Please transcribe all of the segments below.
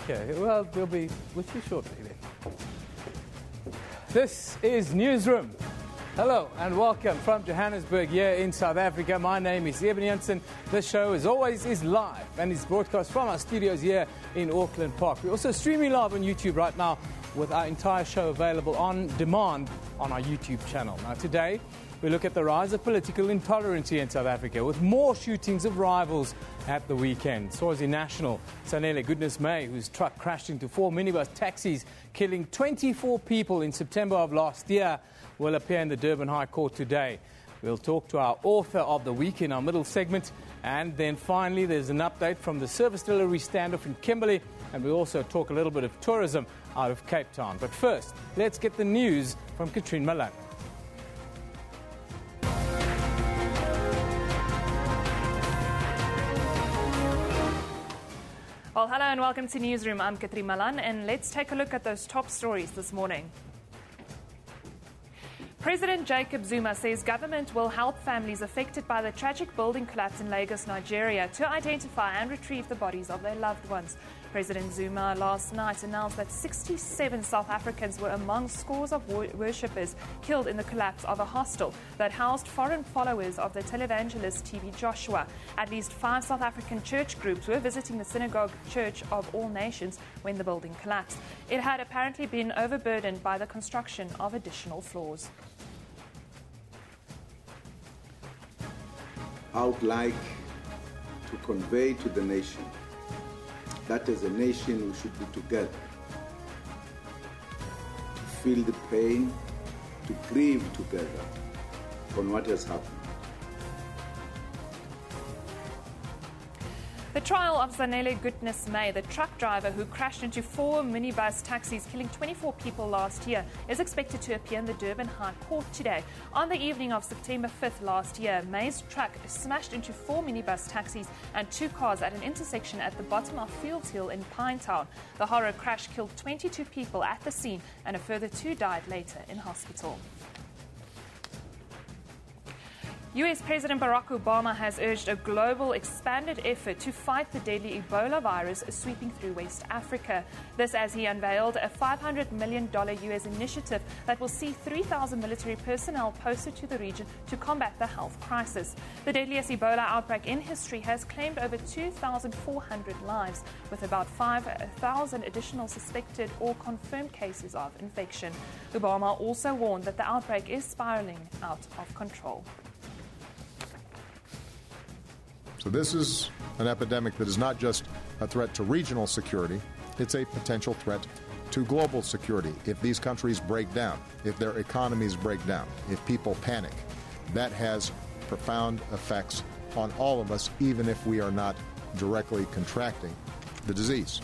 Okay, well, we'll be with you shortly then. This is Newsroom. Hello and welcome from Johannesburg here in South Africa. My name is Eben Jansen. This show, as always, is live and is broadcast from our studios here in Auckland Park. We're also streaming live on YouTube right now with our entire show available on demand on our YouTube channel. Now today, we look at the rise of political intolerance here in South Africa with more shootings of rivals at the weekend. Swazi national Sanele Goodness May, whose truck crashed into 4 minibus taxis, killing 24 people in September of last year, will appear in the Durban High Court today. We'll talk to our author of the week in our middle segment. And then finally, there's an update from the service delivery standoff in Kimberley. And we'll also talk a little bit of tourism out of Cape Town. But first, let's get the news from Katrine Malan. Well, hello and welcome to Newsroom. I'm Katrine Malan, and let's take a look at those top stories this morning. President Jacob Zuma says government will help families affected by the tragic building collapse in Lagos, Nigeria, to identify and retrieve the bodies of their loved ones. President Zuma last night announced that 67 South Africans were among scores of worshippers killed in the collapse of a hostel that housed foreign followers of the televangelist TB Joshua. At least 5 South African church groups were visiting the Synagogue Church of All Nations when the building collapsed. It had apparently been overburdened by the construction of additional floors. I would like to convey to the nation that as a nation we should be together, to feel the pain, to grieve together on what has happened. The trial of Sanele Goodness May, the truck driver who crashed into 4 minibus taxis, killing 24 people last year, is expected to appear in the Durban High Court today. On the evening of September 5th last year, May's truck smashed into 4 minibus taxis and 2 cars at an intersection at the bottom of Fields Hill in Pinetown. The horror crash killed 22 people at the scene, and a further 2 died later in hospital. US President Barack Obama has urged a global expanded effort to fight the deadly Ebola virus sweeping through West Africa. This as he unveiled a $500 million US initiative that will see 3,000 military personnel posted to the region to combat the health crisis. The deadliest Ebola outbreak in history has claimed over 2,400 lives, with about 5,000 additional suspected or confirmed cases of infection. Obama also warned that the outbreak is spiraling out of control. So this is an epidemic that is not just a threat to regional security, it's a potential threat to global security. If these countries break down, if their economies break down, if people panic, that has profound effects on all of us, even if we are not directly contracting the disease.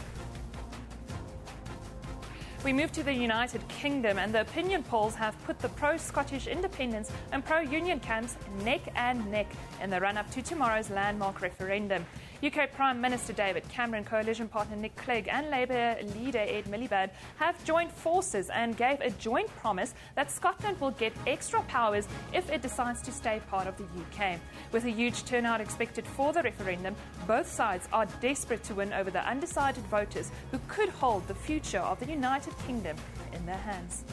We move to the United Kingdom, and the opinion polls have put the pro-Scottish independence and pro-union camps neck and neck in the run-up to tomorrow's landmark referendum. UK Prime Minister David Cameron, coalition partner Nick Clegg and Labour leader Ed Miliband have joined forces and gave a joint promise that Scotland will get extra powers if it decides to stay part of the UK. With a huge turnout expected for the referendum, both sides are desperate to win over the undecided voters who could hold the future of the United Kingdom in their hands.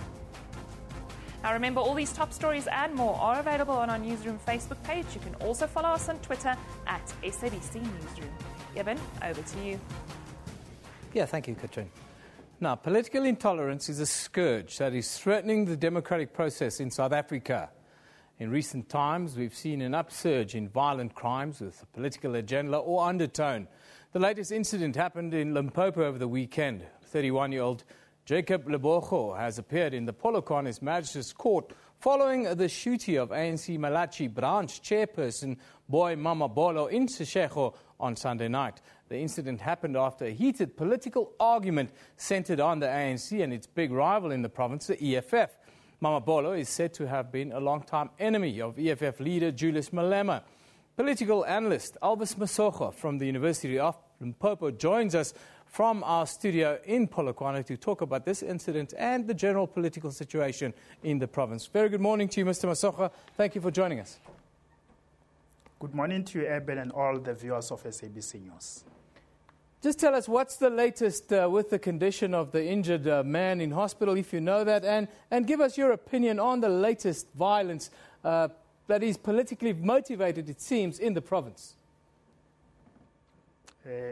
Now remember, all these top stories and more are available on our Newsroom Facebook page. You can also follow us on Twitter at SABC Newsroom. Eben, over to you. Yeah, thank you, Katrine. Now, political intolerance is a scourge that is threatening the democratic process in South Africa. In recent times, we've seen an upsurge in violent crimes with a political agenda or undertone. The latest incident happened in Limpopo over the weekend. 31-year-old Jacob Lebogo has appeared in the Polokwane Magistrates Court following the shooting of ANC Malachi branch chairperson Boy Mamabolo in Seshego on Sunday night. The incident happened after a heated political argument centered on the ANC and its big rival in the province, the EFF. Mamabolo is said to have been a long-time enemy of EFF leader Julius Malema. Political analyst Elvis Masocha from the University of Limpopo joins us from our studio in Polokwane to talk about this incident and the general political situation in the province. Very good morning to you, Mr. Masocha. Thank you for joining us. Good morning to you, Eben, and all the viewers of SABC News. Just tell us what's the latest with the condition of the injured man in hospital, if you know that, and give us your opinion on the latest violence that is politically motivated, it seems, in the province.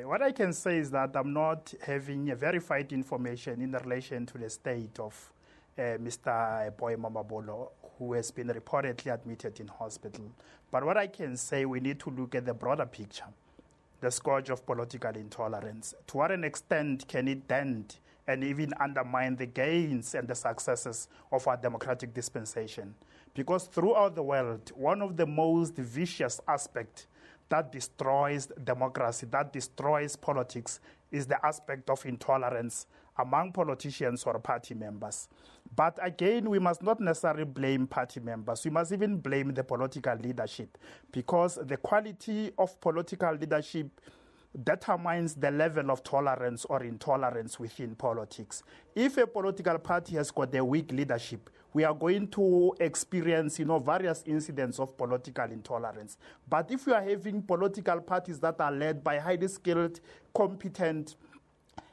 What I can say is that I'm not having verified information in relation to the state of Mr. Boima Mabolo, who has been reportedly admitted in hospital. But what I can say, we need to look at the broader picture, the scourge of political intolerance. To what an extent can it dent and even undermine the gains and the successes of our democratic dispensation? Because throughout the world, one of the most vicious aspects that destroys democracy, that destroys politics, is the aspect of intolerance among politicians or party members. But again, we must not necessarily blame party members. We must even blame the political leadership, because the quality of political leadership determines the level of tolerance or intolerance within politics. If a political party has got a weak leadership, we are going to experience, various incidents of political intolerance. But if we are having political parties that are led by highly skilled, competent,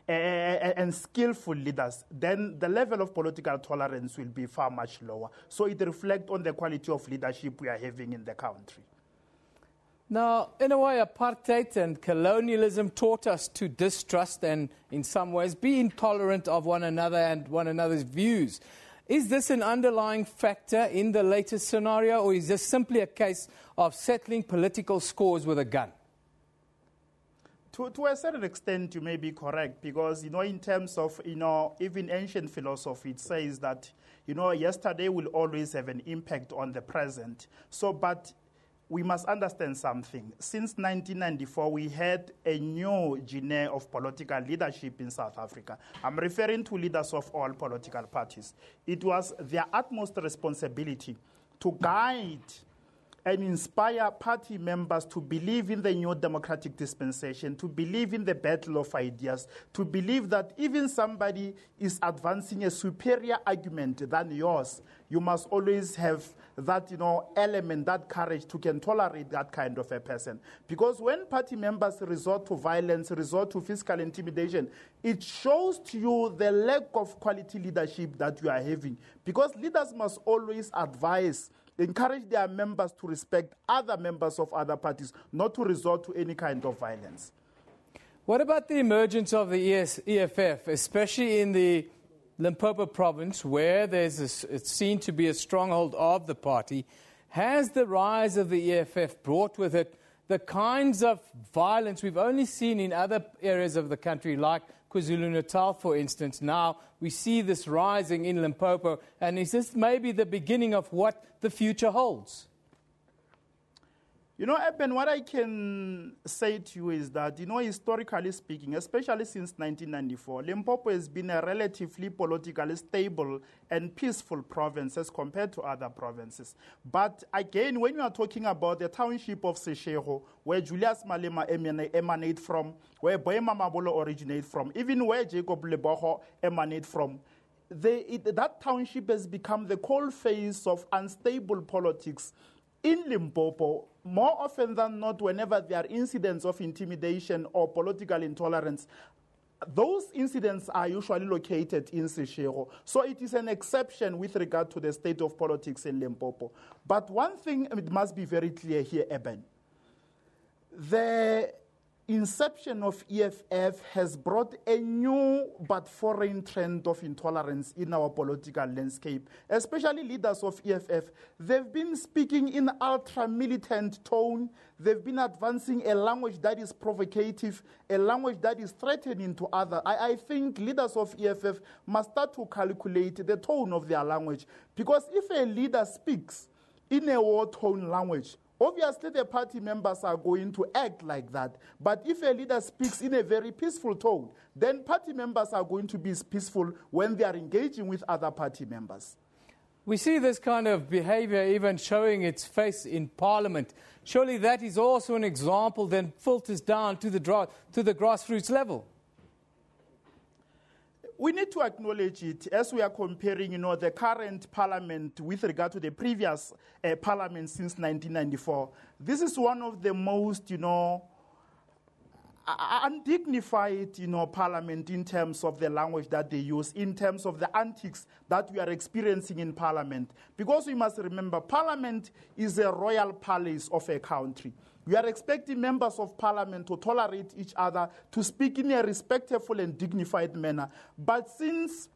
and skillful leaders, then the level of political tolerance will be far much lower. So it reflects on the quality of leadership we are having in the country. Now, in a way, apartheid and colonialism taught us to distrust and, in some ways, be intolerant of one another and one another's views. Is this an underlying factor in the latest scenario, or is this simply a case of settling political scores with a gun? To a certain extent, you may be correct, because, in terms of, even ancient philosophy, it says that, yesterday will always have an impact on the present. But we must understand something. Since 1994, we had a new genre of political leadership in South Africa. I'm referring to leaders of all political parties. It was their utmost responsibility to guide and inspire party members to believe in the new democratic dispensation, to believe in the battle of ideas, to believe that even somebody is advancing a superior argument than yours, you must always have that, element, that courage to can tolerate that kind of a person. Because when party members resort to violence, resort to physical intimidation, it shows to you the lack of quality leadership that you are having. Because leaders must always encourage their members to respect other members of other parties, not to resort to any kind of violence. What about the emergence of the EFF, especially in the Limpopo province, where it's seen to be a stronghold of the party? Has the rise of the EFF brought with it the kinds of violence we've only seen in other areas of the country, like KwaZulu-Natal, for instance? Now we see this rising in Limpopo, and is this maybe the beginning of what the future holds? Eben, what I can say to you is that, historically speaking, especially since 1994, Limpopo has been a relatively politically stable and peaceful province as compared to other provinces. But again, when you are talking about the township of Seshego, where Julius Malema emanates from, where Boima Mabolo originates from, even where Jacob Leboho emanates from, that township has become the coalface of unstable politics in Limpopo. More often than not, whenever there are incidents of intimidation or political intolerance, those incidents are usually located in Seshego. So it is an exception with regard to the state of politics in Limpopo. But one thing it must be very clear here, Eben. The inception of EFF has brought a new but foreign trend of intolerance in our political landscape, especially leaders of EFF. They've been speaking in ultra-militant tone. They've been advancing a language that is provocative, a language that is threatening to others. I think leaders of EFF must start to calculate the tone of their language, because if a leader speaks in a war tone language, obviously, the party members are going to act like that. But if a leader speaks in a very peaceful tone, then party members are going to be peaceful when they are engaging with other party members. We see this kind of behavior even showing its face in Parliament. Surely that is also an example then filters down to the grassroots level. We need to acknowledge it as we are comparing, the current parliament with regard to the previous parliament since 1994. This is one of the most, undignified, parliament in terms of the language that they use, in terms of the antics that we are experiencing in parliament. Because we must remember, parliament is a royal palace of a country. We are expecting members of parliament to tolerate each other, to speak in a respectful and dignified manner. But since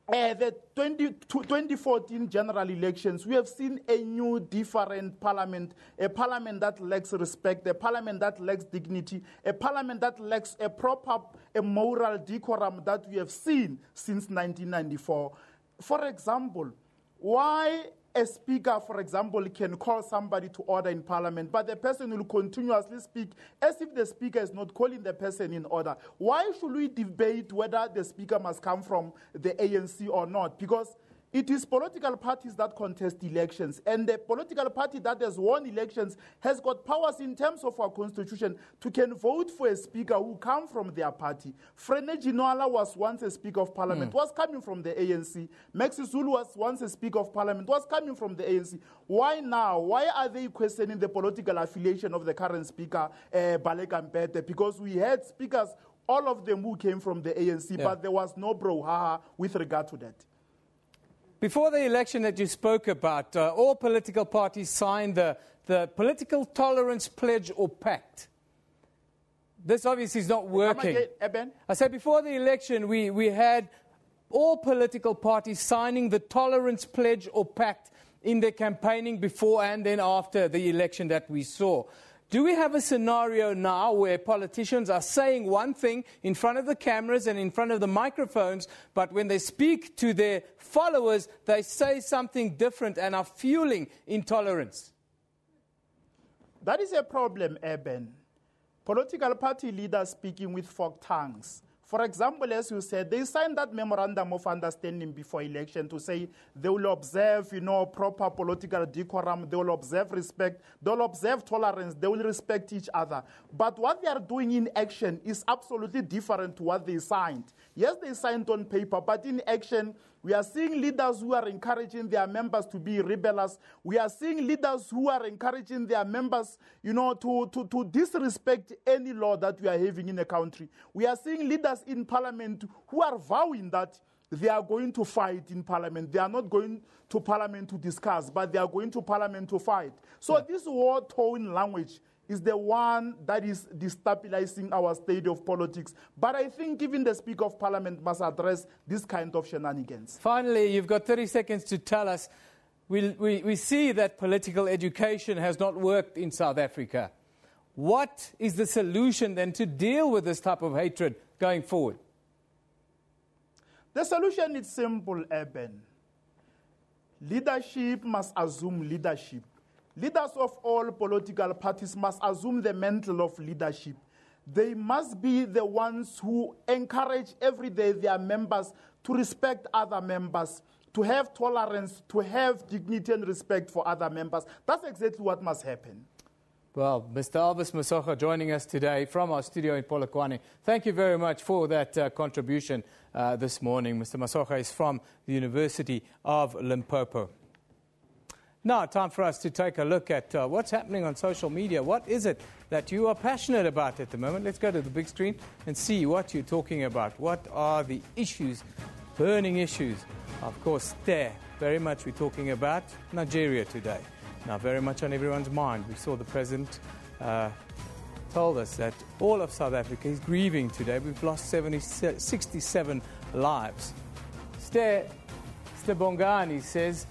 the 2014 general elections, we have seen a new, different parliament, a parliament that lacks respect, a parliament that lacks dignity, a parliament that lacks a moral decorum that we have seen since 1994. For example, why a speaker, for example, can call somebody to order in parliament, but the person will continuously speak as if the speaker is not calling the person in order. Why should we debate whether the speaker must come from the ANC or not? Because it is political parties that contest elections, and the political party that has won elections has got powers in terms of our constitution to can vote for a speaker who come from their party. Frene Ginoala was once a speaker of parliament, was coming from the ANC. Maxi Zulu was once a speaker of parliament, was coming from the ANC. Why now? Why are they questioning the political affiliation of the current speaker, Baleka Mpete? Because we had speakers, all of them who came from the ANC, but there was no brouhaha with regard to that. Before the election that you spoke about, all political parties signed the political tolerance pledge or pact. This obviously is not working. I said before the election, we had all political parties signing the tolerance pledge or pact in their campaigning before and then after the election that we saw. Do we have a scenario now where politicians are saying one thing in front of the cameras and in front of the microphones, but when they speak to their followers, they say something different and are fueling intolerance? That is a problem, Eben. Political party leaders speaking with forked tongues. For example, as you said, they signed that memorandum of understanding before election to say they will observe, proper political decorum, they will observe respect, they will observe tolerance, they will respect each other. But what they are doing in action is absolutely different to what they signed. Yes, they signed on paper, but in action, we are seeing leaders who are encouraging their members to be rebellious. We are seeing leaders who are encouraging their members, to disrespect any law that we are having in a country. We are seeing leaders in parliament who are vowing that they are going to fight in parliament. They are not going to parliament to discuss, but they are going to parliament to fight. So this war tone language is the one that is destabilizing our state of politics. But I think even the Speaker of Parliament must address this kind of shenanigans. Finally, you've got 30 seconds to tell us. We see that political education has not worked in South Africa. What is the solution then to deal with this type of hatred going forward? The solution is simple, Eben. Leadership must assume leadership. Leaders of all political parties must assume the mantle of leadership. They must be the ones who encourage every day their members to respect other members, to have tolerance, to have dignity and respect for other members. That's exactly what must happen. Well, Mr. Elvis Masocha joining us today from our studio in Polokwane. Thank you very much for that contribution this morning. Mr. Masocha is from the University of Limpopo. Now, time for us to take a look at what's happening on social media. What is it that you are passionate about at the moment? Let's go to the big screen and see what you're talking about. What are the issues, burning issues? Of course, very much we're talking about Nigeria today. Now, very much on everyone's mind. We saw the president told us that all of South Africa is grieving today. We've lost 67 lives. Bongani says,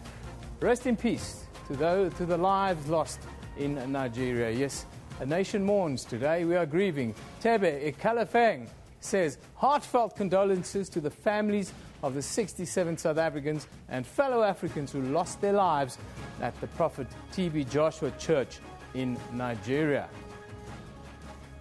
rest in peace to the lives lost in Nigeria. Yes, a nation mourns today. We are grieving. Tebe Ekalafeng says, heartfelt condolences to the families of the 67 South Africans and fellow Africans who lost their lives at the Prophet TB Joshua Church in Nigeria.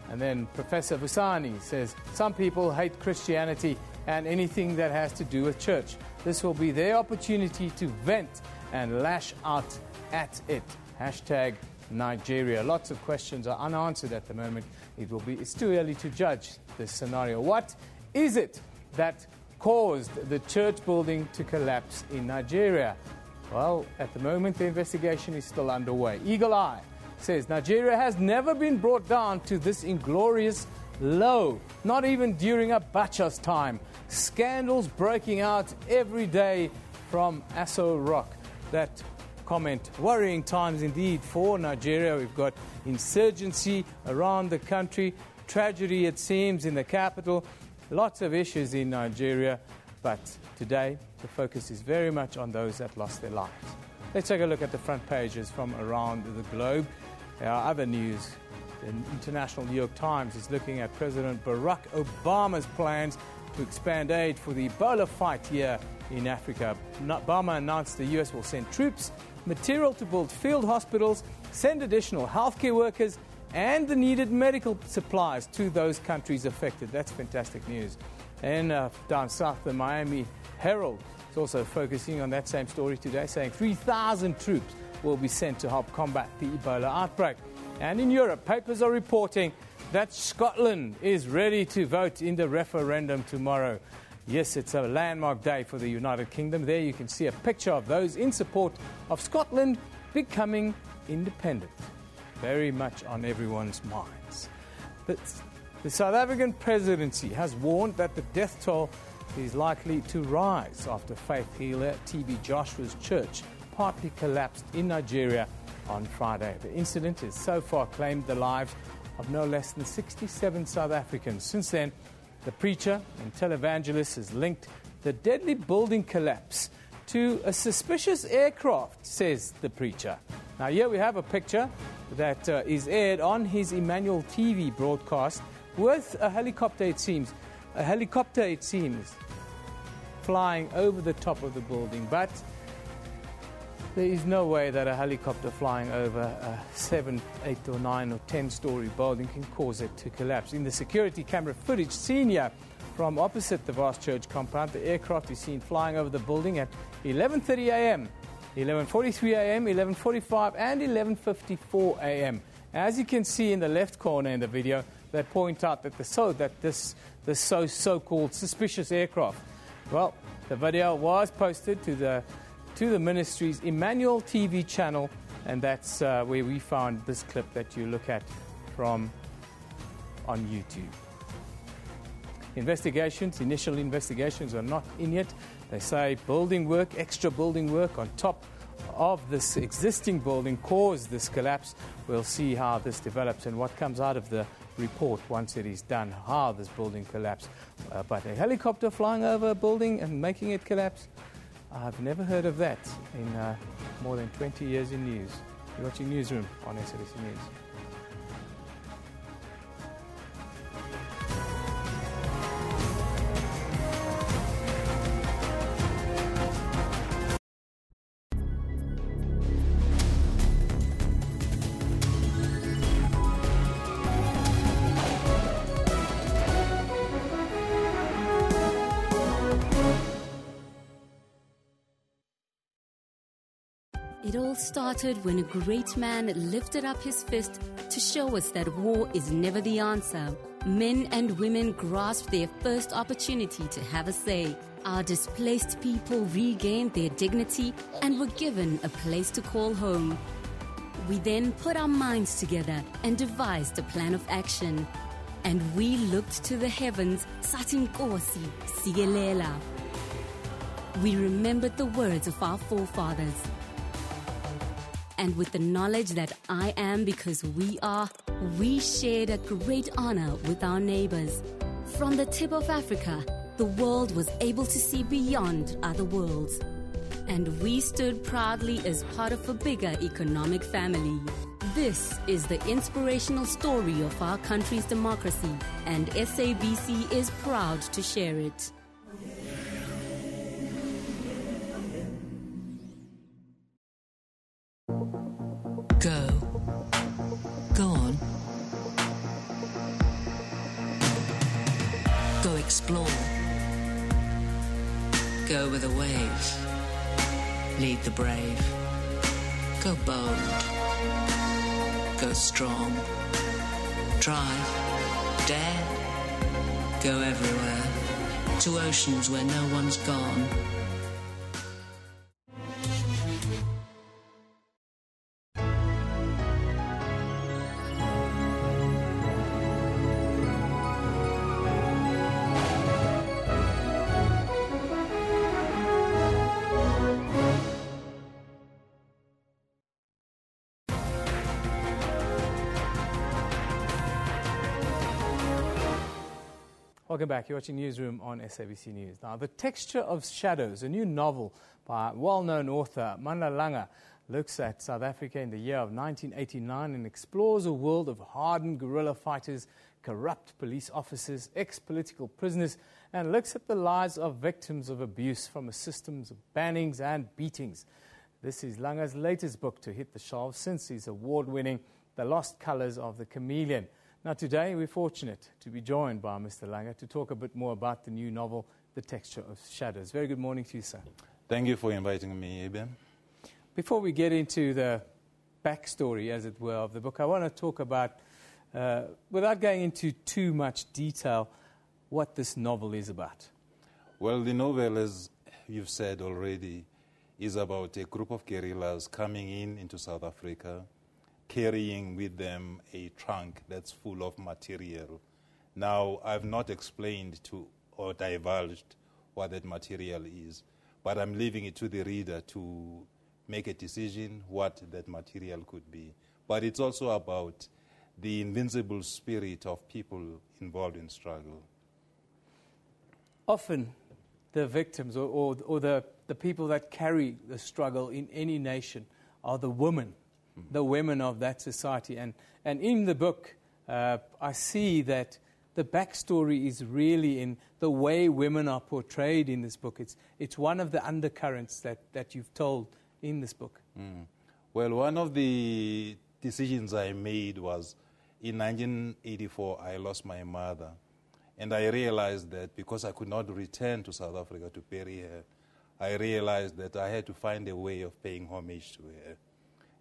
And then Professor Vusani says, some people hate Christianity and anything that has to do with church. This will be their opportunity to vent and lash out at it. Hashtag Nigeria. Lots of questions are unanswered at the moment. It's too early to judge this scenario. What is it that caused the church building to collapse in Nigeria? Well, at the moment, the investigation is still underway. Eagle Eye says Nigeria has never been brought down to this inglorious low, not even during Abacha's time. Scandals breaking out every day from Aso Rock. That comment, worrying times indeed for Nigeria. We've got insurgency around the country, tragedy it seems in the capital, lots of issues in Nigeria, but today the focus is very much on those that lost their lives. Let's take a look at the front pages from around the globe. There are other news. The International New York Times is looking at President Barack Obama's plans to expand aid for the Ebola fight here in Africa. Obama announced the U.S. will send troops, material to build field hospitals, send additional healthcare workers, and the needed medical supplies to those countries affected. That's fantastic news. And down south, the Miami Herald is also focusing on that same story today, saying 3,000 troops will be sent to help combat the Ebola outbreak. And in Europe, papers are reporting that Scotland is ready to vote in the referendum tomorrow. Yes, it's a landmark day for the United Kingdom. There you can see a picture of those in support of Scotland becoming independent. Very much on everyone's minds. The South African presidency has warned that the death toll is likely to rise after faith healer T.B. Joshua's church partly collapsed in Nigeria on Friday. The incident has so far claimed the lives of no less than 67 South Africans. Since then, the preacher and televangelist has linked the deadly building collapse to a suspicious aircraft, says the preacher. Now here we have a picture that is aired on his Emmanuel TV broadcast with a helicopter, it seems. A helicopter, it seems, flying over the top of the building. But there is no way that a helicopter flying over a 7, 8 or 9 or 10-story building can cause it to collapse. In the security camera footage seen here from opposite the vast church compound, the aircraft is seen flying over the building at 11:30 a.m., 11:43 a.m., 11:45 and 11:54 a.m. As you can see in the left corner in the video, they point out that this so-called suspicious aircraft. Well, the video was posted to the ministry's Emmanuel TV channel, and that's where we found this clip that you look at from on YouTube. Initial investigations are not in yet. They say extra building work on top of this existing building caused this collapse. We'll see how this develops and what comes out of the report once it is done, how this building collapsed. But a helicopter flying over a building and making it collapse, I've never heard of that in more than 20 years in news. You're watching Newsroom on SABC News. It all started when a great man lifted up his fist to show us that war is never the answer. Men and women grasped their first opportunity to have a say. Our displaced people regained their dignity and were given a place to call home. We then put our minds together and devised a plan of action. And we looked to the heavens, Sathi Nkosi, Sikelela. We remembered the words of our forefathers. And with the knowledge that I am because we are, we shared a great honor with our neighbors. From the tip of Africa, the world was able to see beyond other worlds. And we stood proudly as part of a bigger economic family. This is the inspirational story of our country's democracy, and SABC is proud to share it. Go on. Go explore. Go with the waves. Lead the brave. Go bold. Go strong. Drive. Dare. Go everywhere. To oceans where no one's gone. Welcome back. You're watching Newsroom on SABC News. Now, The Texture of Shadows, a new novel by well-known author Manlalanga, looks at South Africa in the year of 1989 and explores a world of hardened guerrilla fighters, corrupt police officers, ex-political prisoners, and looks at the lives of victims of abuse from a system of bannings and beatings. This is Langa's latest book to hit the shelves since his award-winning The Lost Colours of the Chameleon. Now, today we're fortunate to be joined by Mr. Langa to talk a bit more about the new novel, The Texture of Shadows. Very good morning to you, sir. Thank you for inviting me, Eben. Before we get into the backstory, as it were, of the book, I want to talk about, without going into too much detail, what this novel is about. Well, the novel, as you've said already, is about a group of guerrillas coming into South Africa, carrying with them a trunk that's full of material. Now, I've not explained or divulged what that material is, but I'm leaving it to the reader to make a decision what that material could be. But it's also about the invincible spirit of people involved in struggle. Often the victims or the people that carry the struggle in any nation are the women of that society. And in the book, I see that the backstory is really in the way women are portrayed in this book. It's one of the undercurrents that you've told in this book. Well, one of the decisions I made was in 1984, I lost my mother. And I realized that because I could not return to South Africa to bury her, I realized that I had to find a way of paying homage to her.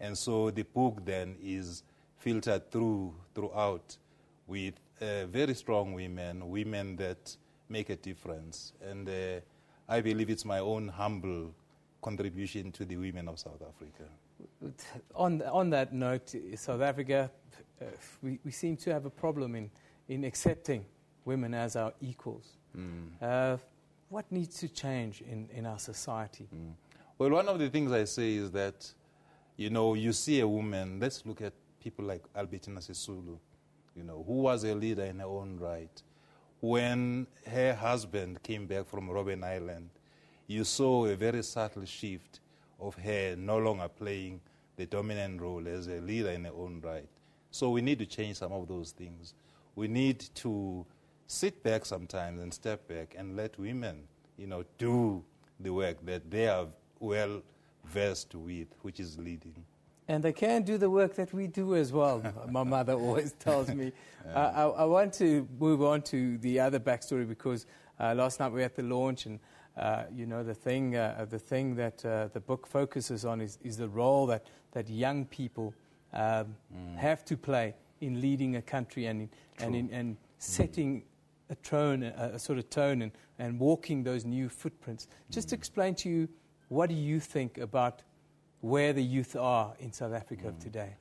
And so the book then is filtered throughout with very strong women that make a difference. And I believe it's my own humble contribution to the women of South Africa. On that note, South Africa, we seem to have a problem in accepting women as our equals. What needs to change in our society? Well, one of the things I say is that, you see a woman, let's look at people like Albertina Sisulu, who was a leader in her own right. When her husband came back from Robben Island, you saw a very subtle shift of her no longer playing the dominant role as a leader in her own right. So we need to change some of those things. We need to sit back sometimes and step back and let women, do the work that they are well versed with, which is leading. And they can do the work that we do as well, my mother always tells me. I want to move on to the other backstory because last night we were at the launch and, the thing that the book focuses on is the role that young people have to play in leading a country and in setting a sort of tone and walking those new footprints. Just to explain to you, what do you think about where the youth are in South Africa today?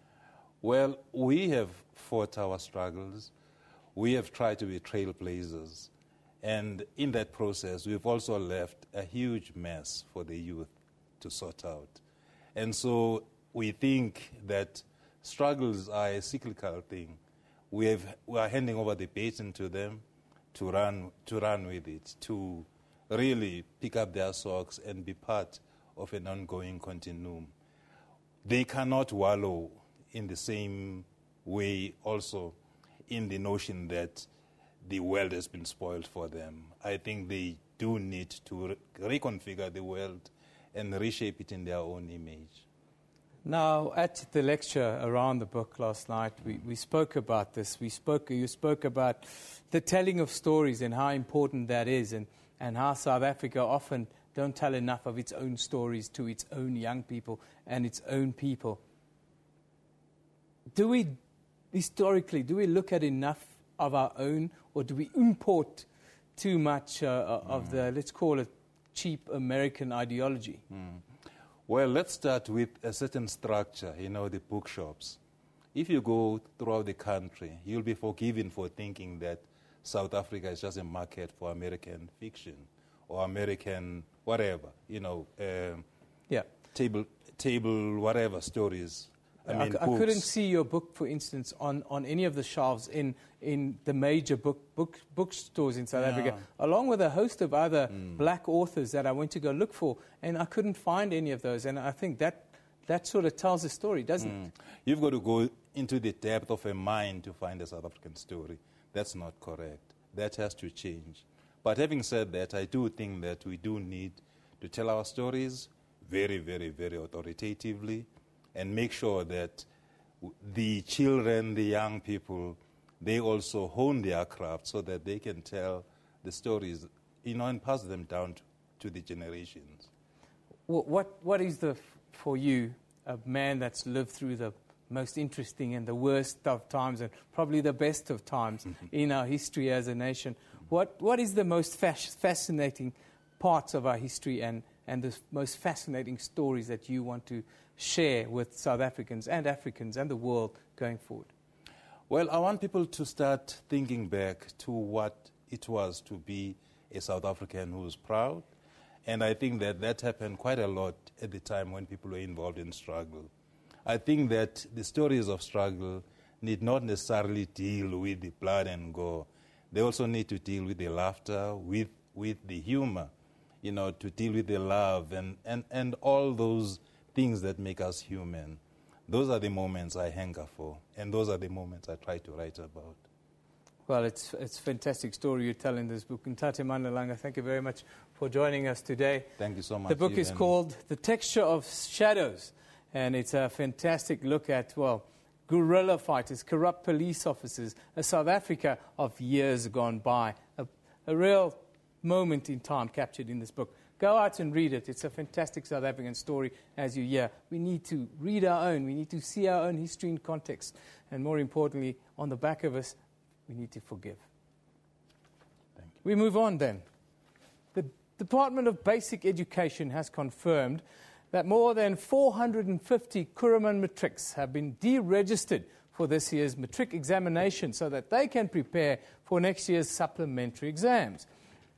Well, we have fought our struggles. We have tried to be trailblazers. And in that process, we've also left a huge mess for the youth to sort out. And so we think that struggles are a cyclical thing. We are handing over the baton to them to run with it, to really pick up their socks and be part of an ongoing continuum. They cannot wallow in the same way also in the notion that the world has been spoiled for them. I think they do need to reconfigure the world and reshape it in their own image. Now, at the lecture around the book last night, we spoke about this. You spoke about the telling of stories and how important that is, and how South Africa often don't tell enough of its own stories to its own young people and its own people. Historically, do we look at enough of our own, or do we import too much of the, let's call it, cheap American ideology? Well, let's start with a certain structure, the bookshops. If you go throughout the country, you'll be forgiven for thinking that South Africa is just a market for American fiction or American whatever, table whatever stories. I couldn't see your book, for instance, on any of the shelves in the major bookstores in South Africa, along with a host of other black authors that I went to go look for, and I couldn't find any of those. And I think that sort of tells a story, doesn't it? You've got to go into the depth of a mind to find a South African story. That's not correct. That has to change. But having said that, I do think that we do need to tell our stories very, very, very authoritatively, and make sure that the children, the young people, they also hone their craft so that they can tell the stories, and pass them down to the generations. What is for you, a man that's lived through the most interesting and the worst of times and probably the best of times in our history as a nation, what is the most fascinating parts of our history and the most fascinating stories that you want to share with South Africans and Africans and the world going forward? Well, I want people to start thinking back to what it was to be a South African who was proud. And I think that happened quite a lot at the time when people were involved in struggle. I think that the stories of struggle need not necessarily deal with the blood and gore. They also need to deal with the laughter, with the humor, to deal with the love and all those things that make us human. Those are the moments I hanker for, and those are the moments I try to write about. Well, it's a fantastic story you tell in this book. Ntate Mandalanga, thank you very much for joining us today. Thank you so much. The book is called The Texture of Shadows, and it's a fantastic look at, guerrilla fighters, corrupt police officers, a South Africa of years gone by, a real moment in time captured in this book. Go out and read it. It's a fantastic South African story, as you hear. We need to read our own. We need to see our own history in context. And more importantly, on the back of us, we need to forgive. Thank you. We move on then. The Department of Basic Education has confirmed that more than 450 Kuruman matrics have been deregistered for this year's matric examination so that they can prepare for next year's supplementary exams.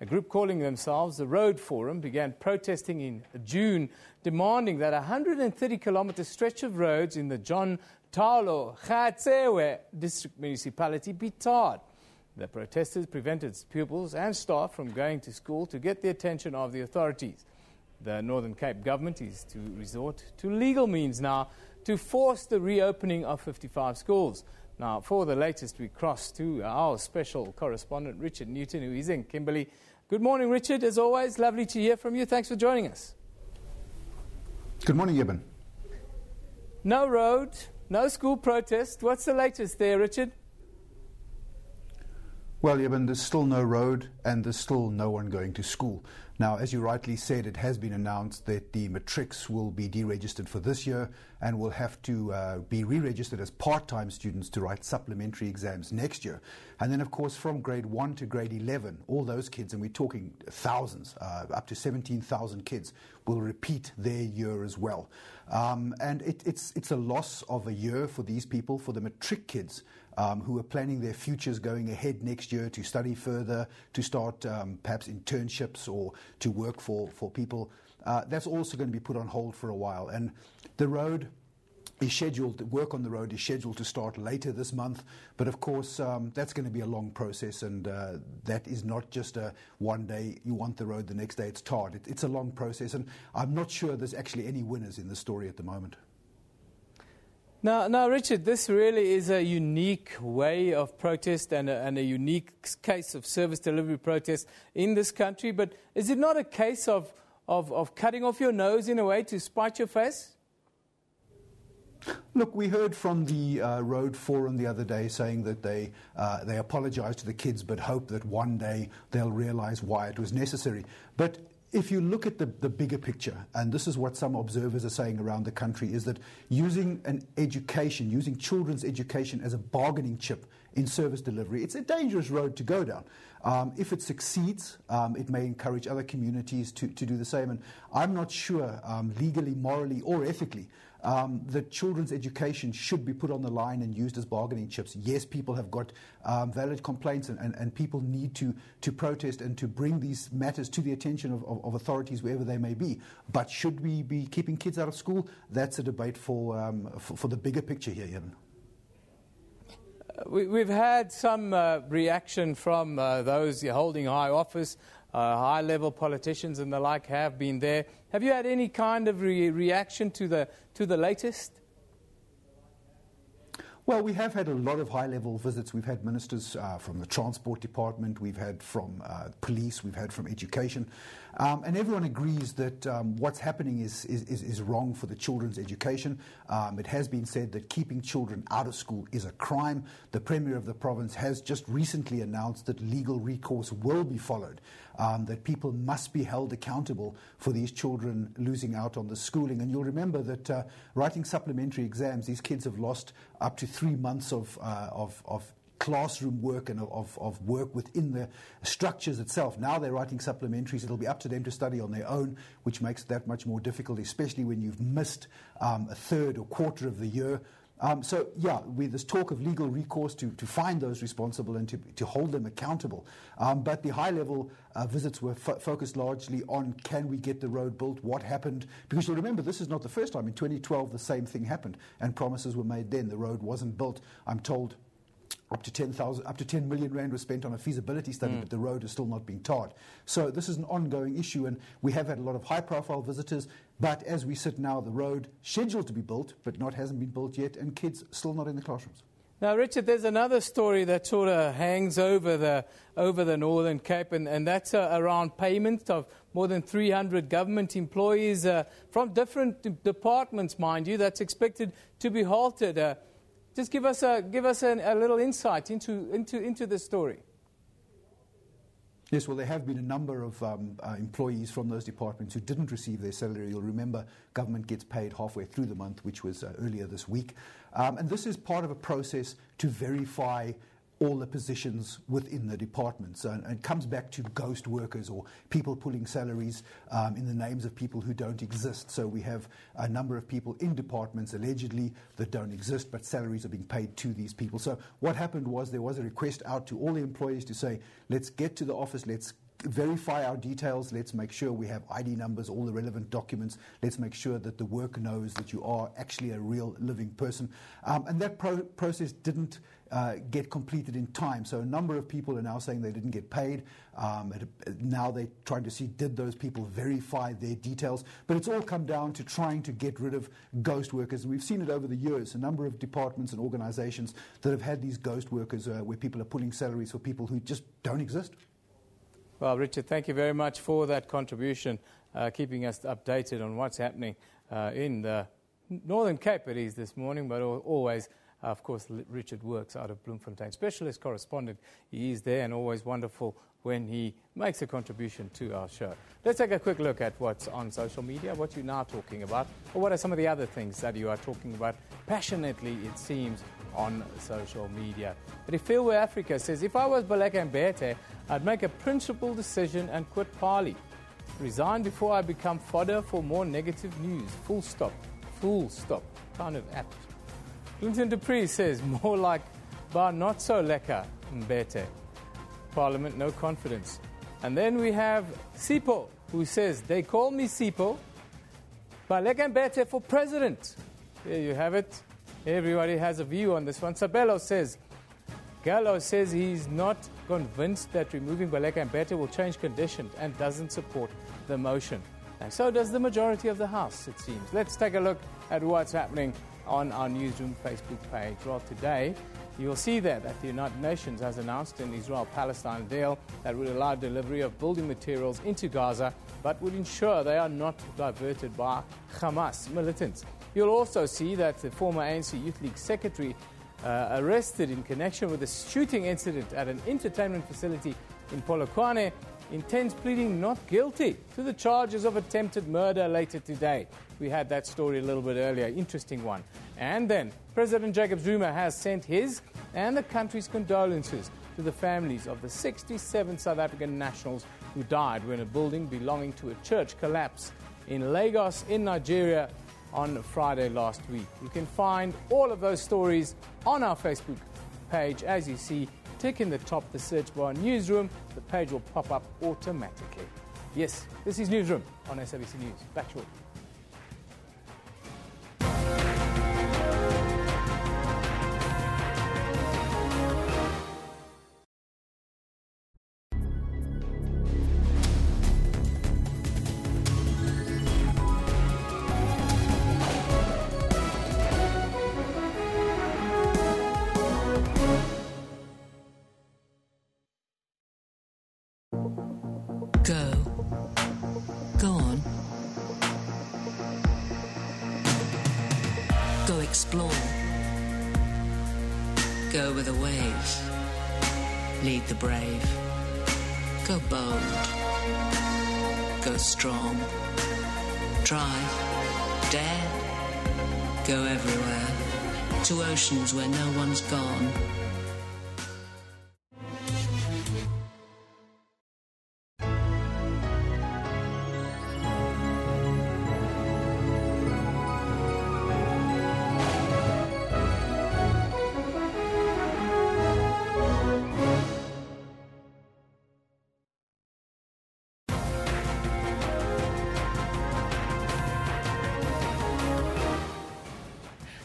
A group calling themselves the Road Forum began protesting in June, demanding that a 130-kilometre stretch of roads in the John Taulo Gatsewe district municipality be tarred. The protesters prevented pupils and staff from going to school to get the attention of the authorities. The Northern Cape government is to resort to legal means now to force the reopening of 55 schools. Now, for the latest, we cross to our special correspondent, Richard Newton, who is in Kimberley. Good morning, Richard. As always, lovely to hear from you. Thanks for joining us. Good morning, Eben. No road, no school protest. What's the latest there, Richard? Well, Eben, there's still no road and there's still no one going to school. Now, as you rightly said, it has been announced that the matrics will be deregistered for this year and will have to be re-registered as part-time students to write supplementary exams next year. And then, of course, from grade 1 to grade 11, all those kids, and we're talking thousands, up to 17,000 kids, will repeat their year as well. And it's a loss of a year for these people, for the matric kids, who are planning their futures going ahead next year to study further, to start perhaps internships or to work for people. That's also going to be put on hold for a while. And the road is scheduled, work on the road is scheduled to start later this month. But of course, that's going to be a long process, and that is not just a one day you want the road, the next day it's tarred. It's a long process, and I'm not sure there's actually any winners in the story at the moment. Now, Richard, this really is a unique way of protest and a unique case of service delivery protest in this country. But is it not a case of cutting off your nose in a way to spite your face? Look, we heard from the Road Forum the other day saying that they apologize to the kids but hope that one day they'll realize why it was necessary. But if you look at the bigger picture, and this is what some observers are saying around the country, is that using using children's education as a bargaining chip in service delivery, it's a dangerous road to go down. If it succeeds, it may encourage other communities to do the same. And I'm not sure legally, morally, or ethically that children's education should be put on the line and used as bargaining chips. Yes, people have got valid complaints and people need to protest and to bring these matters to the attention of authorities wherever they may be. But should we be keeping kids out of school? That's a debate for the bigger picture here, Ian. We've had some reaction from those holding high office, high-level politicians and the like have been there. Have you had any kind of reaction to the latest? Well, we have had a lot of high-level visits. We've had ministers from the Transport Department, we've had from police, we've had from education, and everyone agrees that what's happening is wrong for the children's education. It has been said that keeping children out of school is a crime. The Premier of the province has just recently announced that legal recourse will be followed, that people must be held accountable for these children losing out on the schooling. And you'll remember that writing supplementary exams, these kids have lost up to 3 months of classroom work and of work within the structures itself. Now they're writing supplementaries. It'll be up to them to study on their own, which makes it that much more difficult, especially when you've missed a third or quarter of the year. So, there's talk of legal recourse to find those responsible and to hold them accountable. But the high-level visits were focused largely on, can we get the road built, what happened? Because you'll remember, this is not the first time. In 2012, the same thing happened, and promises were made then. The road wasn't built. I'm told up to 10 million rand was spent on a feasibility study, but the road is still not being tarred. So this is an ongoing issue, and we have had a lot of high-profile visitors. But as we sit now, the road scheduled to be built, but hasn't been built yet, and kids still not in the classrooms. Now, Richard, there's another story that sort of hangs over the Northern Cape, and that's around payment of more than 300 government employees from different departments, mind you, that's expected to be halted. Just give us a little insight into this story. Yes, well, there have been a number of employees from those departments who didn't receive their salary. You'll remember government gets paid halfway through the month, which was earlier this week. And this is part of a process to verify all the positions within the departments. And it comes back to ghost workers or people pulling salaries in the names of people who don't exist. So we have a number of people in departments allegedly that don't exist, but salaries are being paid to these people. So what happened was there was a request out to all the employees to say, let's get to the office, let's verify our details, let's make sure we have ID numbers, all the relevant documents, let's make sure that the work knows that you are actually a real living person. And that process didn't get completed in time. So a number of people are now saying they didn't get paid. Now they're trying to see, did those people verify their details? But it's all come down to trying to get rid of ghost workers. And we've seen it over the years, a number of departments and organizations that have had these ghost workers where people are pulling salaries for people who just don't exist. Well, Richard, thank you very much for that contribution, keeping us updated on what's happening in the Northern Cape it is this morning, but always, of course, Richard works out of Bloemfontein. Specialist correspondent, he is there, and always wonderful when he makes a contribution to our show. Let's take a quick look at what's on social media, what you're now talking about, or what are some of the other things that you are talking about passionately, it seems, on social media. Refilwe Africa says, if I was Baleka Mbete, I'd make a principled decision and quit Parley. Resign before I become fodder for more negative news. Full stop. Full stop. Kind of apt. Clinton Dupree says, more like Bar not so lekker Mbete. Parliament, no confidence. And then we have Sipho, who says, they call me Sipho, Baleka Mbete for president. There you have it. Everybody has a view on this one. Sabelo says, Gallo says he's not convinced that removing Baleka Mbete will change conditions and doesn't support the motion. And so does the majority of the House, it seems. Let's take a look at what's happening on our Newsroom Facebook page. Well, today you'll see that the United Nations has announced an Israel-Palestine deal that would allow delivery of building materials into Gaza, but would ensure they are not diverted by Hamas militants. You'll also see that the former ANC Youth League secretary arrested in connection with a shooting incident at an entertainment facility in Polokwane intends pleading not guilty to the charges of attempted murder later today. We had that story a little bit earlier, interesting one. And then President Jacob Zuma has sent his and the country's condolences to the families of the 67 South African nationals who died when a building belonging to a church collapsed in Lagos in Nigeria on Friday last week. You can find all of those stories on our Facebook page. As you see, tick in the top of the search bar Newsroom. The page will pop up automatically. Yes, this is Newsroom on SABC News. Back shortly. Go on. Go explore. Go with the waves. Lead the brave. Go bold. Go strong. Drive. Dare. Go everywhere. To oceans where no one's gone.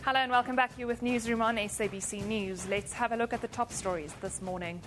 Hello and welcome back. You're with Newsroom on SABC News. Let's have a look at the top stories this morning.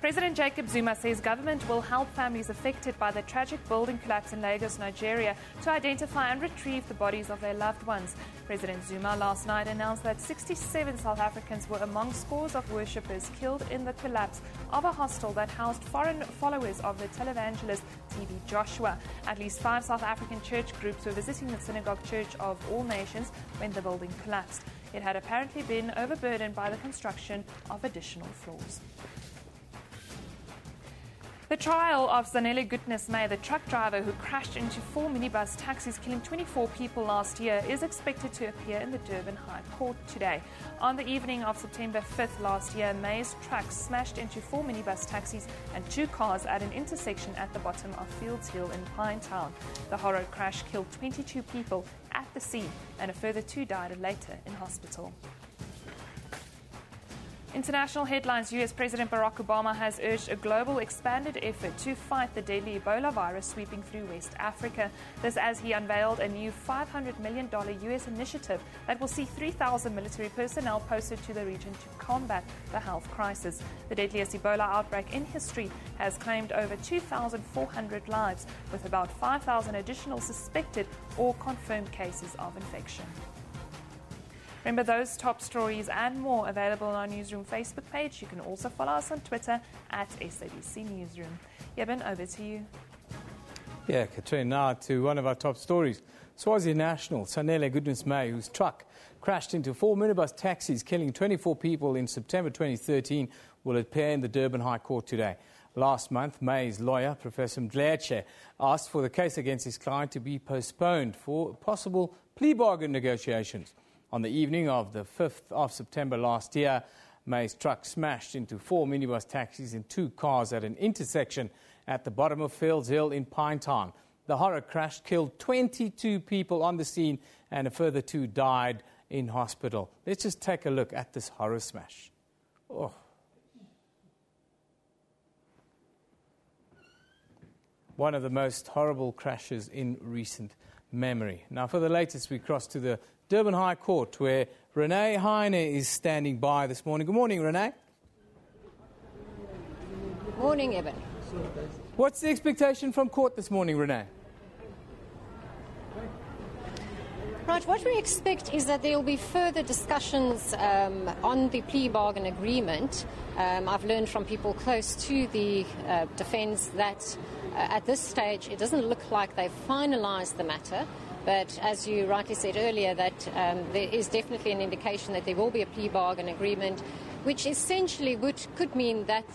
President Jacob Zuma says government will help families affected by the tragic building collapse in Lagos, Nigeria, to identify and retrieve the bodies of their loved ones. President Zuma last night announced that 67 South Africans were among scores of worshippers killed in the collapse of a hostel that housed foreign followers of the televangelist TB Joshua. At least 5 South African church groups were visiting the Synagogue Church of All Nations when the building collapsed. It had apparently been overburdened by the construction of additional floors. The trial of Sanele Goodness May, the truck driver who crashed into 4 minibus taxis, killing 24 people last year, is expected to appear in the Durban High Court today. On the evening of September 5th last year, May's truck smashed into 4 minibus taxis and 2 cars at an intersection at the bottom of Fields Hill in Pinetown. The horror crash killed 22 people at the scene, and a further 2 died later in hospital. International headlines. US President Barack Obama has urged a global expanded effort to fight the deadly Ebola virus sweeping through West Africa. This as he unveiled a new $500 million US initiative that will see 3,000 military personnel posted to the region to combat the health crisis. The deadliest Ebola outbreak in history has claimed over 2,400 lives, with about 5,000 additional suspected or confirmed cases of infection. Remember those top stories and more available on our Newsroom Facebook page. You can also follow us on Twitter at SABC Newsroom. Yeben, over to you. Yeah, Katrina, now to one of our top stories. Swazi national Sanele Goodness May, whose truck crashed into 4 minibus taxis, killing 24 people in September 2013, will appear in the Durban High Court today. Last month, May's lawyer, Professor Mdletshe, asked for the case against his client to be postponed for possible plea bargain negotiations. On the evening of the 5th of September last year, May's truck smashed into 4 minibus taxis and 2 cars at an intersection at the bottom of Fields Hill in Pinetown. The horror crash killed 22 people on the scene and a further 2 died in hospital. Let's just take a look at this horror smash. Oh. One of the most horrible crashes in recent memory. Now, for the latest, we cross to the Durban High Court, where Renee Heine is standing by this morning. Good morning, Renee. Morning, Evan. What's the expectation from court this morning, Renee? Right, what we expect is that there will be further discussions on the plea bargain agreement. I've learned from people close to the defence that at this stage it doesn't look like they've finalised the matter. But as you rightly said earlier, that there is definitely an indication that there will be a plea bargain agreement, which essentially could mean that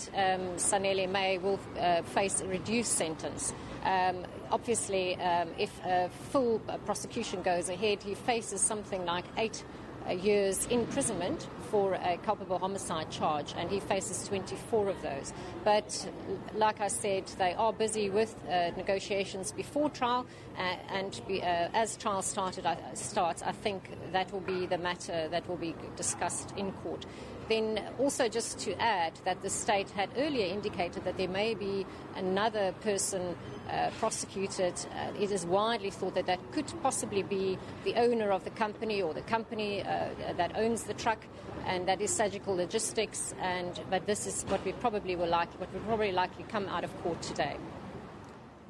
Sanele May will face a reduced sentence. Obviously, if a full prosecution goes ahead, he faces something like 8 years imprisonment for a culpable homicide charge, and he faces 24 of those. But like I said, they are busy with negotiations before trial, and as trial starts, I think that will be the matter that will be discussed in court. Then also just to add that the state had earlier indicated that there may be another person prosecuted. It is widely thought that that could possibly be the owner of the company or the company that owns the truck, and that is Surgical Logistics. But this is what will probably likely come out of court today.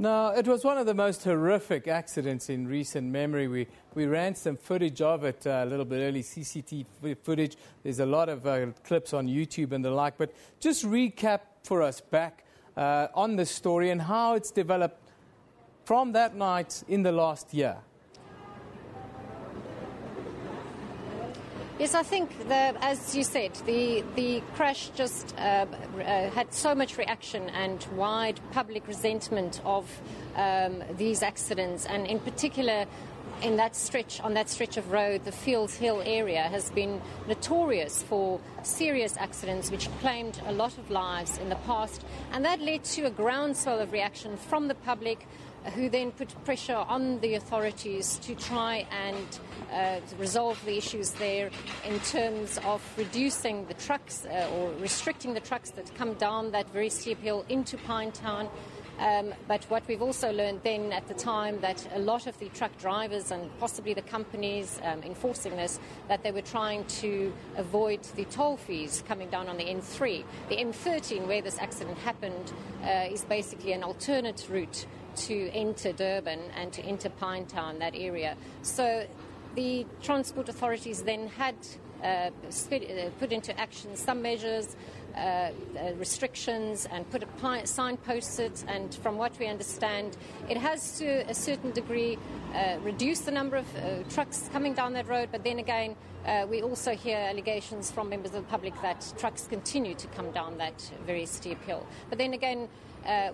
Now, it was one of the most horrific accidents in recent memory. We ran some footage of it a little bit early, CCTV footage. There's a lot of clips on YouTube and the like. But just recap for us back on this story and how it's developed from that night in the last year. Yes, I think, as you said, the crash just had so much reaction and wide public resentment of these accidents, and in particular on that stretch of road, the Fields Hill area has been notorious for serious accidents which claimed a lot of lives in the past, and that led to a groundswell of reaction from the public, who then put pressure on the authorities to try and resolve the issues there in terms of reducing the trucks or restricting the trucks that come down that very steep hill into Pinetown. But what we've also learned then at the time, that a lot of the truck drivers and possibly the companies enforcing this, that they were trying to avoid the toll fees coming down on the N3. The M13, where this accident happened, is basically an alternate route to enter Durban and to enter Pinetown, that area. So the transport authorities then had put into action some measures, restrictions, and put a sign posted, and from what we understand, it has to a certain degree reduced the number of trucks coming down that road. But then again, we also hear allegations from members of the public that trucks continue to come down that very steep hill. But then again,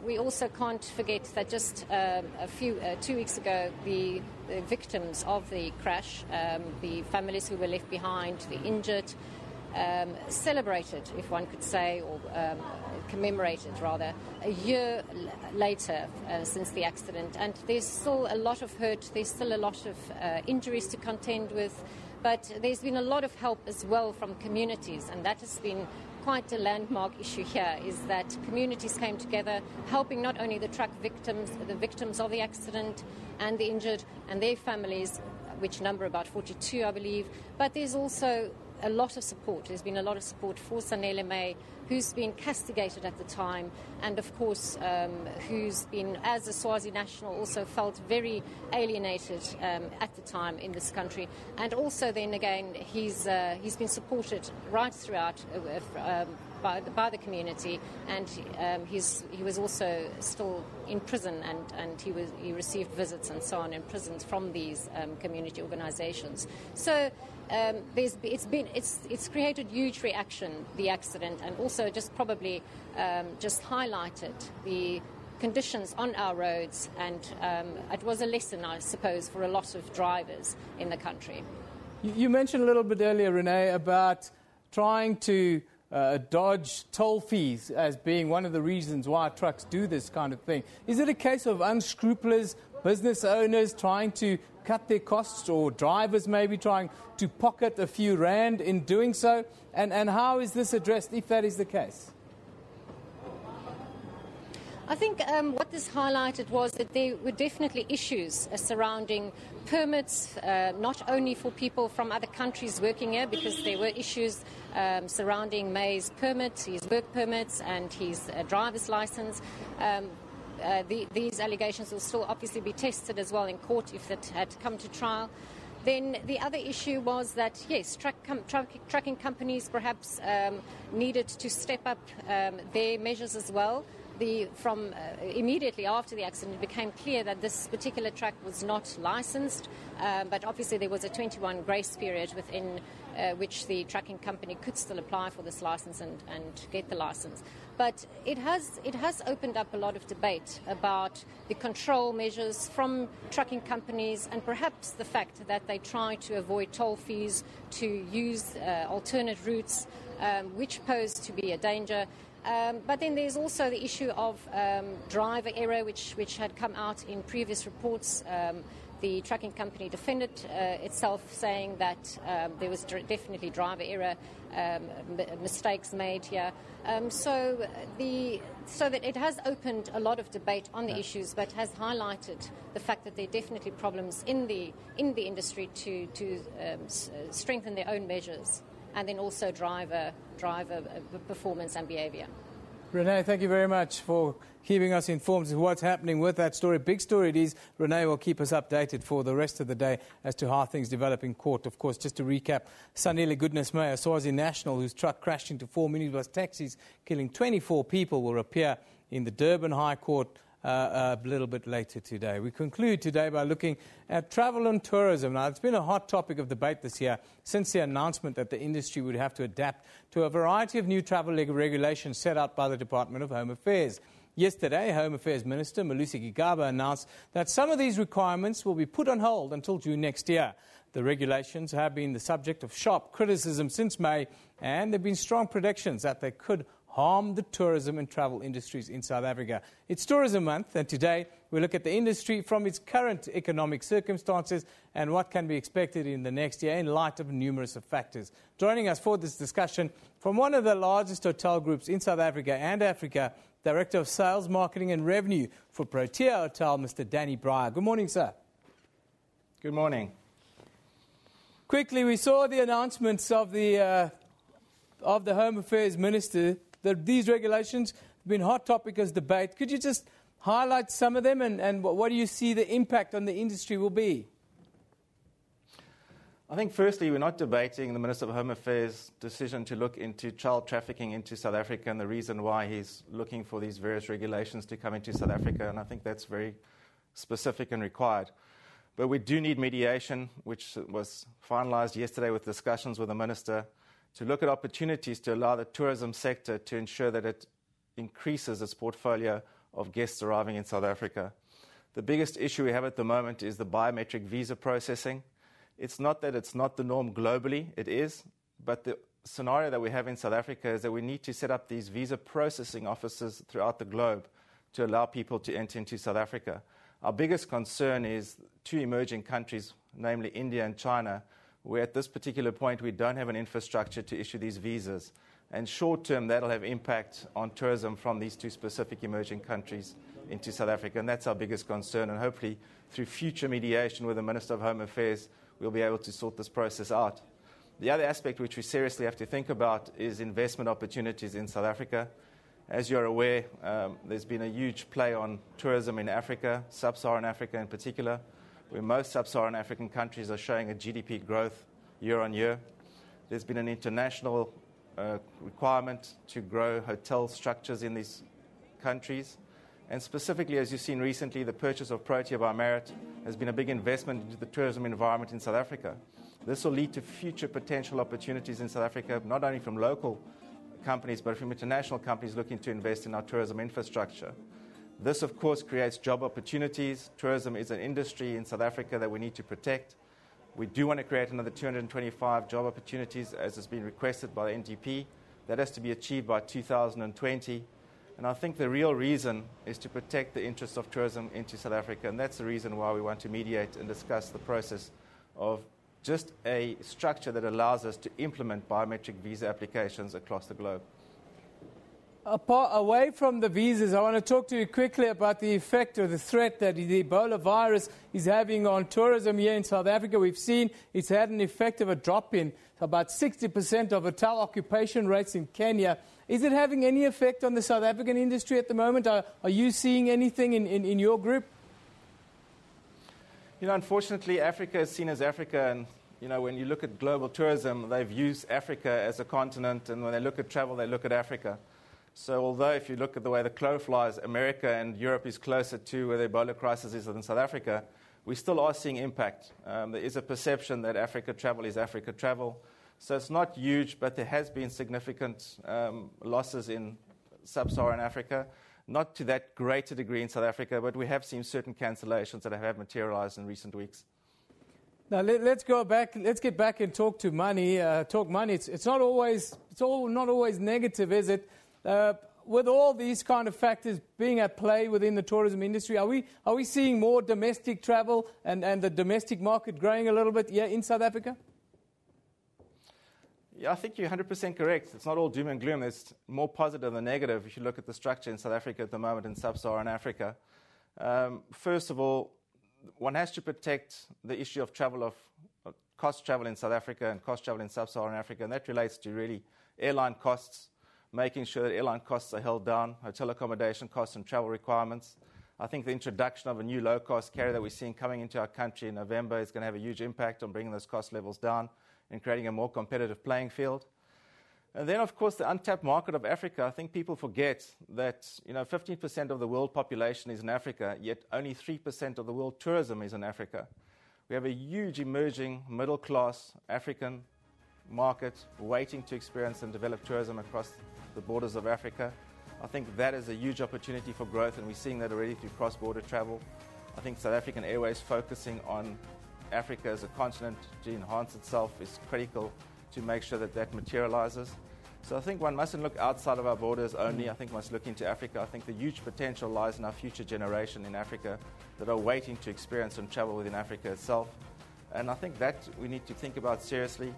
we also can't forget that just 2 weeks ago, the victims of the crash, the families who were left behind, the injured, celebrated, if one could say, or commemorated rather, a year later since the accident. And there's still a lot of hurt, there's still a lot of injuries to contend with, but there's been a lot of help as well from communities, and that has been quite a landmark issue here, is that communities came together helping not only the truck victims, the victims of the accident and the injured and their families, which number about 42, I believe, but there's also a lot of support. There's been a lot of support for Sanele May, who's been castigated at the time, and of course who's been, as a Swazi national, also felt very alienated at the time in this country. And also then again, he's been supported right throughout by the community, and he was also still in prison, and he received visits and so on in prisons from these community organisations. So it's created huge reaction, the accident, and also just probably just highlighted the conditions on our roads, and it was a lesson, I suppose, for a lot of drivers in the country. You mentioned a little bit earlier, Renee, about trying to dodge toll fees as being one of the reasons why trucks do this kind of thing. Is it a case of unscrupulous business owners trying to cut their costs, or drivers maybe trying to pocket a few rand in doing so? And how is this addressed if that is the case? I think what this highlighted was that there were definitely issues surrounding permits, not only for people from other countries working here, because there were issues surrounding May's permits, his work permits and his driver's license. These allegations will still obviously be tested as well in court if that had come to trial. Then the other issue was that, yes, trucking companies perhaps needed to step up their measures as well. immediately after the accident, it became clear that this particular truck was not licensed, but obviously there was a 21 grace period within which the trucking company could still apply for this license and get the license. But it has opened up a lot of debate about the control measures from trucking companies and perhaps the fact that they try to avoid toll fees, to use alternate routes, which pose to be a danger. But then there's also the issue of driver error, which had come out in previous reports. The trucking company defended itself, saying that there was definitely driver error, mistakes made here. So that it has opened a lot of debate on the issues, but has highlighted the fact that there are definitely problems in the industry to strengthen their own measures, and then also driver performance and behaviour. Renee, thank you very much for keeping us informed of what's happening with that story. Big story it is. Renee will keep us updated for the rest of the day as to how things develop in court. Of course, just to recap, Sanele Goodness May, a Swazi national whose truck crashed into 4 minibus taxis, killing 24 people, will appear in the Durban High Court a little bit later today. We conclude today by looking at travel and tourism. Now, it's been a hot topic of debate this year since the announcement that the industry would have to adapt to a variety of new travel regulations set out by the Department of Home Affairs. Yesterday, Home Affairs Minister Malusi Gigaba announced that some of these requirements will be put on hold until June next year. The regulations have been the subject of sharp criticism since May, and there have been strong predictions that they could harm the tourism and travel industries in South Africa. It's Tourism Month, and today we look at the industry from its current economic circumstances and what can be expected in the next year in light of numerous factors. Joining us for this discussion from one of the largest hotel groups in South Africa and Africa, Director of Sales, Marketing and Revenue for Protea Hotel, Mr. Danny Breyer. Good morning, sir. Good morning. Quickly, we saw the announcements of the Home Affairs Minister that these regulations have been hot topic as debate. Could you just highlight some of them and what do you see the impact on the industry will be? I think firstly we're not debating the Minister of Home Affairs' decision to look into child trafficking into South Africa and the reason why he's looking for these various regulations to come into South Africa, and I think that's very specific and required. But we do need mediation, which was finalised yesterday with discussions with the Minister, to look at opportunities to allow the tourism sector to ensure that it increases its portfolio of guests arriving in South Africa. The biggest issue we have at the moment is the biometric visa processing. It's not that it's not the norm globally, it is, but the scenario that we have in South Africa is that we need to set up these visa processing offices throughout the globe to allow people to enter into South Africa. Our biggest concern is two emerging countries, namely India and China, where at this particular point we don't have an infrastructure to issue these visas. And short term, that'll have impact on tourism from these two specific emerging countries into South Africa. And that's our biggest concern. And hopefully, through future mediation with the Minister of Home Affairs, we'll be able to sort this process out. The other aspect which we seriously have to think about is investment opportunities in South Africa. As you're aware, there's been a huge play on tourism in Africa, sub-Saharan Africa in particular, where most sub-Saharan African countries are showing a GDP growth year on year. There's been an international requirement to grow hotel structures in these countries. And specifically, as you've seen recently, the purchase of Protea by Marriott has been a big investment into the tourism environment in South Africa. This will lead to future potential opportunities in South Africa, not only from local companies, but from international companies looking to invest in our tourism infrastructure. This, of course, creates job opportunities. Tourism is an industry in South Africa that we need to protect. We do want to create another 225 job opportunities, as has been requested by the NDP. That has to be achieved by 2020. And I think the real reason is to protect the interests of tourism into South Africa, and that's the reason why we want to mediate and discuss the process of just a structure that allows us to implement biometric visa applications across the globe. Away from the visas, I want to talk to you quickly about the effect or the threat that the Ebola virus is having on tourism here in South Africa. We've seen it's had an effect of a drop in about 60% of hotel occupation rates in Kenya. Is it having any effect on the South African industry at the moment? Are you seeing anything in your group? Unfortunately, Africa is seen as Africa, and when you look at global tourism, they've used Africa as a continent, and when they look at travel, they look at Africa. So although if you look at the way the crow flies, America and Europe is closer to where the Ebola crisis is than South Africa, we still are seeing impact. There is a perception that Africa travel is Africa travel. So it's not huge, but there has been significant losses in sub-Saharan Africa. Not to that greater degree in South Africa, but we have seen certain cancellations that have materialized in recent weeks. Now let's go back. Let's get back and talk to money. Talk money. It's not always negative, is it? With all these kind of factors being at play within the tourism industry, are we seeing more domestic travel and the domestic market growing a little bit in South Africa? Yeah, I think you're 100% correct. It's not all doom and gloom. There's more positive than negative if you look at the structure in South Africa at the moment in sub-Saharan Africa. First of all, one has to protect the issue of travel, of cost travel in South Africa and cost travel in sub-Saharan Africa, and that relates to really airline costs, making sure that airline costs are held down, hotel accommodation costs and travel requirements. I think the introduction of a new low-cost carrier that we're seeing coming into our country in November is going to have a huge impact on bringing those cost levels down and creating a more competitive playing field. And then, of course, the untapped market of Africa. I think people forget that 15% of the world population is in Africa, yet only 3% of the world tourism is in Africa. We have a huge emerging middle-class African market waiting to experience and develop tourism across the borders of Africa. I think that is a huge opportunity for growth, and we're seeing that already through cross-border travel. I think South African Airways focusing on Africa as a continent to enhance itself is critical to make sure that that materializes. So I think one mustn't look outside of our borders only. I think one must look into Africa. I think the huge potential lies in our future generation in Africa that are waiting to experience and travel within Africa itself. And I think that we need to think about seriously.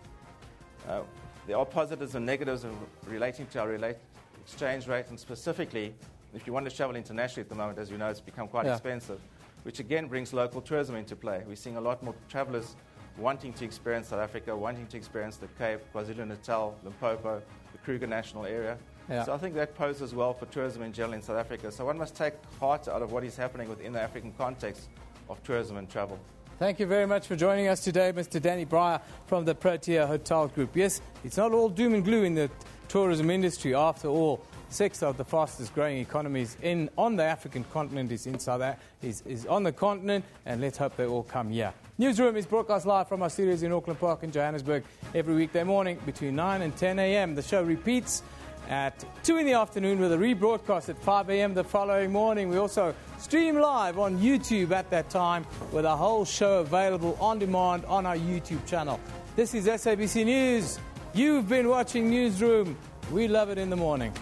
There are positives and negatives relating to our exchange rate, and specifically, if you want to travel internationally at the moment, as you know, it's become quite expensive, which again brings local tourism into play. We're seeing a lot more travelers wanting to experience South Africa, wanting to experience the Cape, KwaZulu-Natal, Limpopo, the Kruger National Area. Yeah. So I think that poses well for tourism in general in South Africa. So one must take heart out of what is happening within the African context of tourism and travel. Thank you very much for joining us today, Mr. Danny Breyer from the Protea Hotel Group. Yes, it's not all doom and gloom in the tourism industry. After all, 6 of the fastest growing economies on the African continent is on the continent, and let's hope they all come here. Newsroom is broadcast live from our studios in Auckland Park in Johannesburg every weekday morning between 9 and 10 a.m. The show repeats at 2 in the afternoon with a rebroadcast at 5 a.m. the following morning. We also stream live on YouTube at that time with our whole show available on demand on our YouTube channel. This is SABC News. You've been watching Newsroom. We love it in the morning.